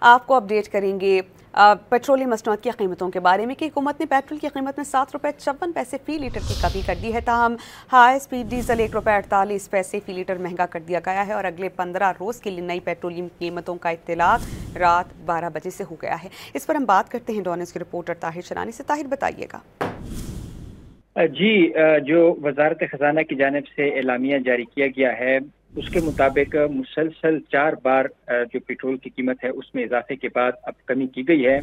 आपको अपडेट करेंगे पेट्रोलियम मसनूआत की कीमतों के बारे में कि हुकूमत ने पेट्रोल की कीमत में 7 रुपये 54 पैसे फ़ी लीटर की कमी कर दी है। ताहम हाई स्पीड डीजल 1 रुपये 48 पैसे फ़ी लीटर महंगा कर दिया गया है और अगले 15 रोज़ के लिए नई पेट्रोलियम कीमतों का इत्तलाक रात 12 बजे से हो गया है। इस पर हम बात करते हैं डॉन न्यूज़ के रिपोर्टर ताहिर शरानी से। ताहिर, बताइएगा। जी, जो वजारत खजाना की जानिब से एलामिया जारी किया गया है उसके मुताबिक मुसलसल 4 बार जो पेट्रोल की कीमत है उसमें इजाफे के बाद अब कमी की गई है।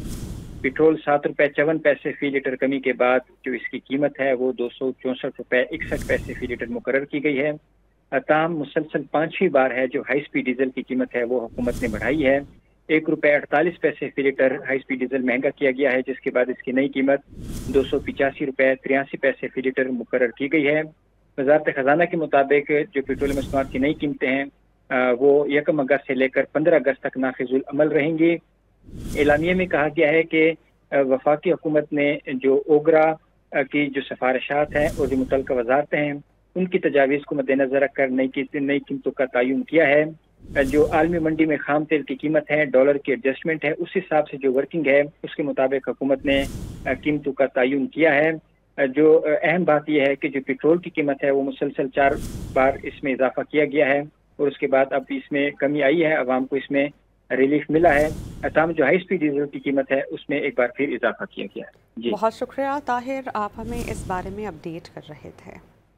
पेट्रोल 7 रुपये 54 पैसे फ़ी लीटर कमी के बाद जो इसकी कीमत है वो 264 रुपये 61 पैसे फ़ी लीटर मुकर्रर की गई है। ताहम मुसलसल 5वीं बार है जो हाई स्पीड डीजल की कीमत है वो हुकूमत ने बढ़ाई है। 1 रुपये 48 पैसे फ़ी लीटर हाई स्पीड डीजल महंगा किया गया है, जिसके बाद इसकी नई कीमत 285 रुपये 83 पैसे फ़ी लीटर मुकर्रर की गई है। वजारत खजाना के मुताबिक जो पेट्रोलियम मसनूआत की नई कीमतें हैं वो 1 अगस्त से लेकर 15 अगस्त तक नाफिजुल अमल रहेंगी। एलामिया में कहा गया है कि वफाकी हुकूमत ने जो ओगरा की जो सिफारिशात हैं और जो मुतल्लिका वजारतें हैं उनकी तजावीज़ को मद्देनजर रखकर नई कीमतों का तयन किया है। जो आलमी मंडी में खाम तेल की कीमत है, डॉलर की एडजस्टमेंट है, उस हिसाब से जो वर्किंग है उसके मुताबिक हुकूमत ने कीमतों का तयन किया है। जो अहम बात यह है कि जो पेट्रोल की कीमत है वो मुसलसल 4 बार इसमें इजाफा किया गया है और उसके बाद अब इसमें कमी आई है, अवाम को इसमें रिलीफ मिला है। तमाम जो हाई स्पीड डीजल की कीमत है उसमें एक बार फिर इजाफा किया गया है। जी, बहुत शुक्रिया ताहिर, आप हमें इस बारे में अपडेट कर रहे थे।